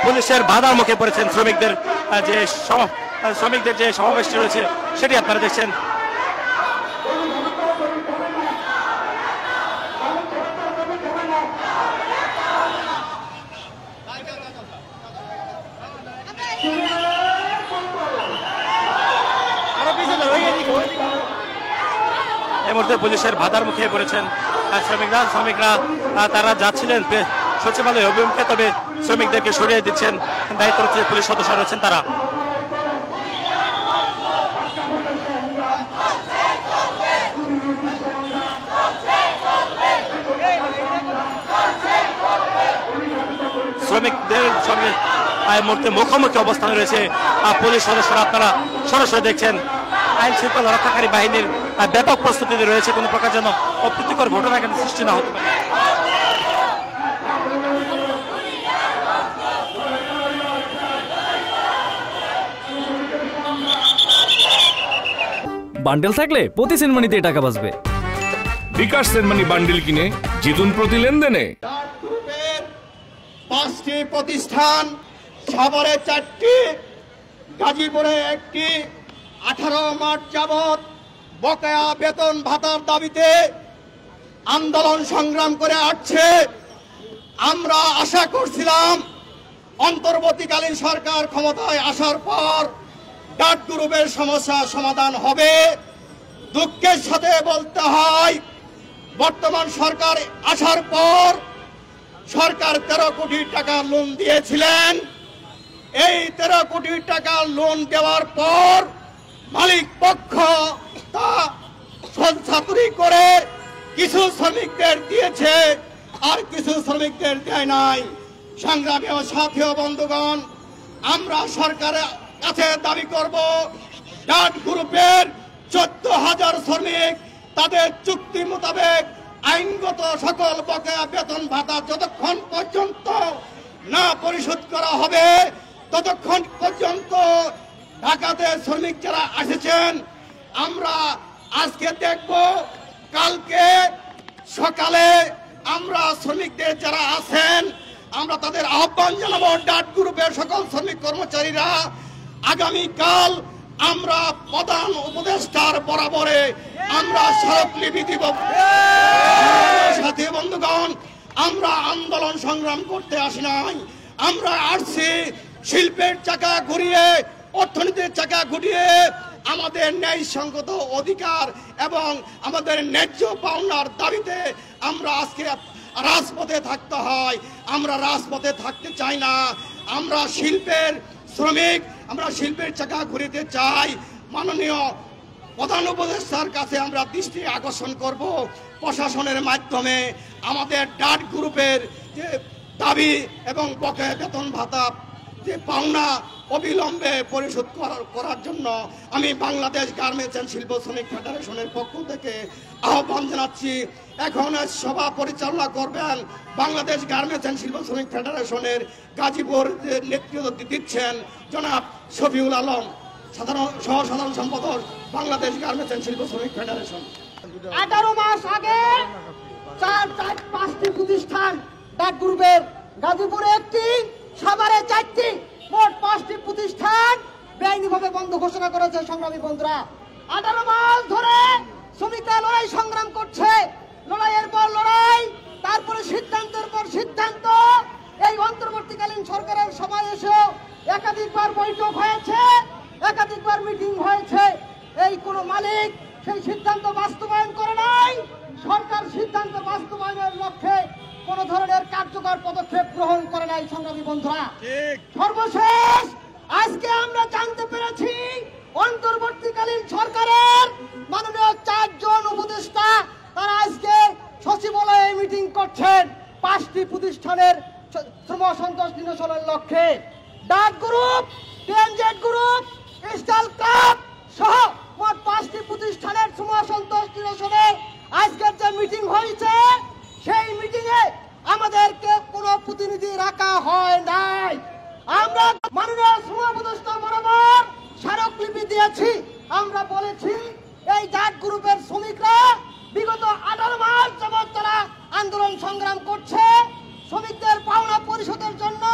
পুলিশের বাধার মুখে পড়েছেন শ্রমিকদের যে সমাবেশটি রয়েছে সেটি আপনারা দেখছেন। এই মুহূর্তে পুলিশের বাধার মুখে পড়েছেন শ্রমিকরা তারা যাচ্ছিলেন সচিবালয় অভিমুখে, তবে শ্রমিকদেরকে সরিয়ে দিচ্ছেন দায়িত্বরত যে পুলিশ সদস্য রয়েছেন তারা। শ্রমিকদের সঙ্গে মুহূর্তে মুখোমুখি অবস্থানে রয়েছে পুলিশ সদস্যরা। আপনারা সরাসরি দেখছেন আইন শৃঙ্খলা রক্ষাকারী বাহিনীর ব্যাপক প্রস্তুতিতে রয়েছে কোনো প্রকার যেন অপ্রীতিকর ঘটনা এখানে সৃষ্টি না হতে পারে। বান্ডেল থাকলে প্রতি সেনমানিতে টাকা বাঁচবে। বিকাশ সেনমানি বান্ডেল কিনে জিতুন প্রতি লেনদেনে। 5টি প্রতিষ্ঠান, সাভারে 4টি, গাজীপুরে 1টি, 18 মার্চ যাবৎ বকেয়া বেতন ভাতার দাবিতে আন্দোলন সংগ্রাম করে আসছে। আমরা আশা করছিলাম অন্তর্বর্তীকালীন সরকার ক্ষমতায় আসার পর ডাক গ্রুপের সমস্যা সমাধান হবে। দুঃখের সাথে বলতে হয়, বর্তমান সরকার আসার পর সরকার 13 কোটি টাকা লোন দিয়েছিলেন। এই 13 কোটি টাকা লোন দেওয়ার পর মালিক পক্ষ তা সঞ্চাতুরি করে কিছু শ্রমিকদের দিয়েছে আর কিছু শ্রমিকদের দেয় নাই। সংগ্রামী ও সাথী ও বন্ধুগণ, আমরা সরকারের কাছে দাবি করব ডাক গ্রুপের 14,000 শ্রমিক তাদের চুক্তি মোতাবেক আইনগত সকল বকেয়া বেতন ভাতা যতক্ষণ পর্যন্ত না পরিশোধ করা হবে ততক্ষণ পর্যন্ত ঢাকাতে শ্রমিক যারা এসেছেন আমরা আজকে দেখব, কালকে সকালে আমরা শ্রমিকদের যারা আছেন আমরা তাদের আহ্বান জানাবো। ডাক গ্রুপের সকল শ্রমিক কর্মচারীরা আগামীকাল আমরা প্রধান উপদেষ্টার বরাবরে আমরা স্মারকলিপি দিব। সাথী বন্ধুগণ, আমরা আন্দোলন সংগ্রাম করতে আসি নাই, আমরা আসছি শিল্পের চাকা ঘুরিয়ে, অর্থনীতির চাকা ঘুরিয়ে আমাদের ন্যায়সঙ্গত অধিকার এবং আমাদের ন্যায্য পাওনার দাবিতে আমরা আজকে রাজপথে থাকতে হয়। আমরা রাজপথে থাকতে চাই না, আমরা শিল্পের শ্রমিক, আমরা শিল্পের চাকা ঘুরিতে চাই। মাননীয় প্রধান উপদেষ্টার কাছে আমরা দৃষ্টি আকর্ষণ করব, প্রশাসনের মাধ্যমে আমাদের ডাক গ্রুপের যে দাবি এবং বকেয়া বেতন ভাতা যে পাওনা অবিলম্বে পরিশোধ করার জন্য আমি বাংলাদেশ গার্মেন্টস অ্যান্ড শিল্প শ্রমিক ফেডারেশনের পক্ষ থেকে আহ্বান জানাচ্ছি। এখন সভা পরিচালনা করবেন বাংলাদেশ গার্মেন্টস অ্যান্ড শিল্প শ্রমিক ফেডারেশনের গাজীপুর নেতৃত্ব দিচ্ছেন জনাব শফিউল আলম, সহ-সাধারণ সম্পাদক বাংলাদেশ গার্মেন্টস অ্যান্ড শিল্প শ্রমিক ফেডারেশন। 18 মাস আগে 5টি প্রতিষ্ঠান ডাক গ্রুপের, গাজীপুরে 1টি, সাভারে 4টি, মোট 5টি প্রতিষ্ঠান বেআইনিভাবে বন্ধ ঘোষণা করেছে। সংগ্রামী বন্ধুরা, 18 মাস ধরে শ্রমিকরা লড়াই সংগ্রাম করছে, লড়াইয়ের পর লড়াই, তারপরে সিদ্ধান্তের পর সিদ্ধান্ত। এই অন্তর্বর্তীকালীন সরকারের সভায় এসেও একাধিকবার বৈঠক হয়েছে, একাধিকবার মিটিং হয়েছে, এই কোন মালিক সেই সিদ্ধান্ত বাস্তবায়ন করে নাই। সরকার সিদ্ধান্ত বাস্তবায়নের লক্ষ্যে কোন ধরনের কার্যকর পদক্ষেপ গ্রহণ করে নাই। সংগ্রামী বন্ধুরা, সর্বশেষ আজকে আমরা জানতে পেরেছি অন্তর্বর্তীকালীন সরকারের মাননীয় 4 জন উপদেষ্টা তারা আজকে সচিবালয়ে মিটিং করছেন 5টি প্রতিষ্ঠানের শ্রম সন্তোষ নিরসনের লক্ষ্যে। ডাক group, TNZ group, crystal club সহ মোট 5টি প্রতিষ্ঠানের শ্রম সন্তোষ নিরসনে আজকের যে মিটিং হয়েছে সেই মিটিং এ আমাদেরকে কোনো প্রতিনিধি রাখা হয় নাই। আমরা মাননীয় শ্রম উপদেষ্টা বরাবর স্মারকলিপি দিয়েছি। আমরা বলেছি এই ডাক গ্রুপের শ্রমিকরা বিগত 18 মাস যাবৎ তারা আন্দোলন সংগ্রাম করছে, শ্রমিকদের পাওনা পরিশোধের জন্য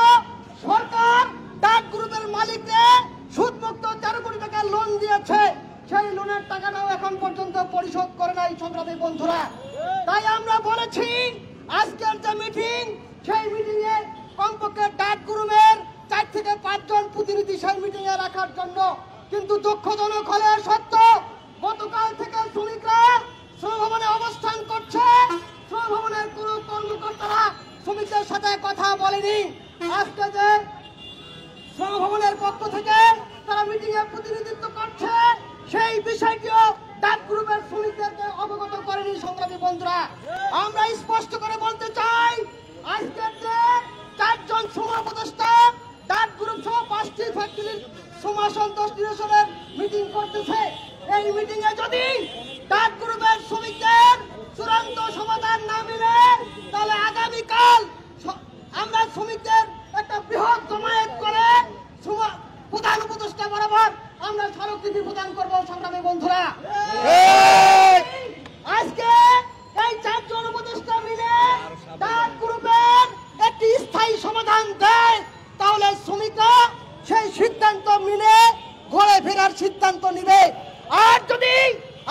সরকার টাকাটাও এখন পর্যন্ত পরিশোধ করে নাই সংগ্রামী বন্ধুরা। তাই আমরা বলেছি আজকের যে মিটিং, সেই মিটিং এ কমপক্ষে ডাক গ্রুপের 4 থেকে 5 জন প্রতিনিধি সেই মিটিং এ রাখার জন্য। কিন্তু দুঃখজনক হলে সত্য, গতকাল থেকে শ্রমিকরা শ্রম ভবনে অবস্থান করছে। শ্রম ভবনের কোনো কর্মকর্তারা শ্রমিকদের সাথে কথা বলেনি। আজকে যে শ্রম ভবনের পক্ষ থেকে তারা মিটিং এ প্রতিনিধিত্ব করছে, সেই বিষয়টিও ডাক গ্রুপের শ্রমিকদেরকে অবগত করেনি সংগ্রামী বন্ধুরা। আমরা স্পষ্ট করে বলতে চাই, আজকের যে 4 জন শ্রম উপদেষ্টা ডাক গ্রুপ সহ 5টি ফ্যাক্টরির শ্রম অসন্তোষ নিরসনের মিটিং করতেছে, এই মিটিং এ যদি ডাক গ্রুপের শ্রমিকদের চূড়ান্ত সমাধান না মিলে, তাহলে আগামীকাল আমরা শ্রমিকদের একটা বৃহৎ জমায়েত করে প্রধান উপদেষ্টা বরাবর আমরা স্মারকলিপি প্রদান করবো সংগ্রামী বন্ধুরা। আজকে এই 4 জন উপদেষ্টা মিলে ডাক গ্রুপের একটি স্থায়ী সমাধান দেয়, তাহলে শ্রমিকরা সেই সিদ্ধান্ত মিলে ঘরে ফেরার সিদ্ধান্ত নিবে। আর যদি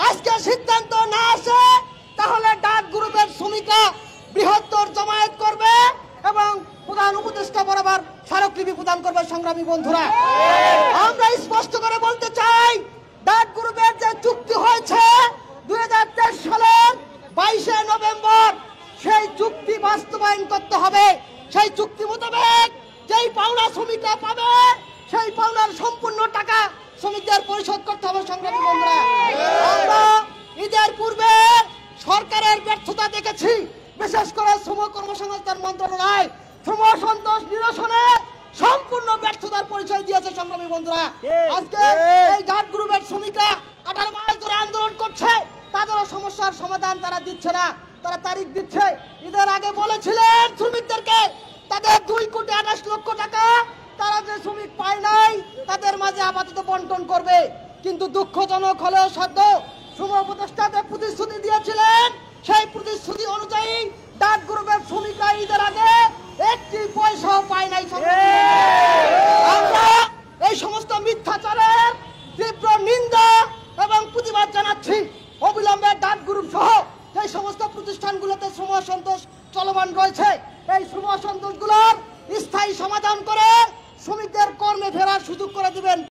আজকে সিদ্ধান্ত না আসে, তাহলে ডাক গ্রুপের শ্রমিকরা বৃহত্তর জমায়েত করবে এবং প্রধান উপদেষ্টা বরাবর স্মারকলিপি প্রদান করবে সংগ্রামী বন্ধুরা। আমরা স্পষ্ট করে বলতে চাই, ডাক গ্রুপের যে চুক্তি হয়েছে 2023 সালের 22শে নভেম্বর, সেই চুক্তি বাস্তবায়ন করতে হবে। সেই চুক্তি মোতাবেক যেই পাওনা শ্রমিকরা পাবে, সেই পাওনার সম্পূর্ণ টাকা শ্রমিকদের পরিশোধ করতে হবে সংগ্রামী বন্ধুরা। আমরা ঈদের পূর্বে সরকারের ব্যর্থতা দেখেছি, বিশেষ করে শ্রম কর্মসংস্থান মন্ত্রণালয় শ্রম অসন্তোষ নিরসনে সম্পূর্ণ ব্যর্থতার পরিচয় দিয়েছে সংগ্রামী বন্ধুরা। আজকে এই ডাক গ্রুপের শ্রমিকরা 18 মাস ধরে আন্দোলন করছে, তাদেরও সমস্যার সমাধান তারা দিচ্ছে না, তারা তারিখ দিচ্ছে। ঈদের আগে বলেছিলেন শ্রমিকদেরকে তাদের 2 কোটি 28 লক্ষ টাকা তারা যে শ্রমিক পায় নাই তাদের মাঝে আপাতত বন্টন করবে। কিন্তু দুঃখজনক হলেও সত্য, শ্রম উপদেষ্টাদের প্রতিশ্রুতি দিয়েছিলেন, সেই প্রতিশ্রুতি অনুযায়ী ডাক গ্রুপের শ্রমিকরা ঈদের আগে 1 পয়সাও পায় নাই। আমরা এই সমস্ত মিথ্যাচারের তীব্র নিন্দা এবং প্রতিবাদ জানাচ্ছি। অবিলম্বে ডাক গ্রুপ সহ যে সমস্ত প্রতিষ্ঠানগুলোতে শ্রম অসন্তোষ চলমান রয়েছে, এই শ্রম অসন্তোষগুলোর স্থায়ী সমাধান করে শ্রমিকদের কর্মে ফেরার সুযোগ করে দিবেন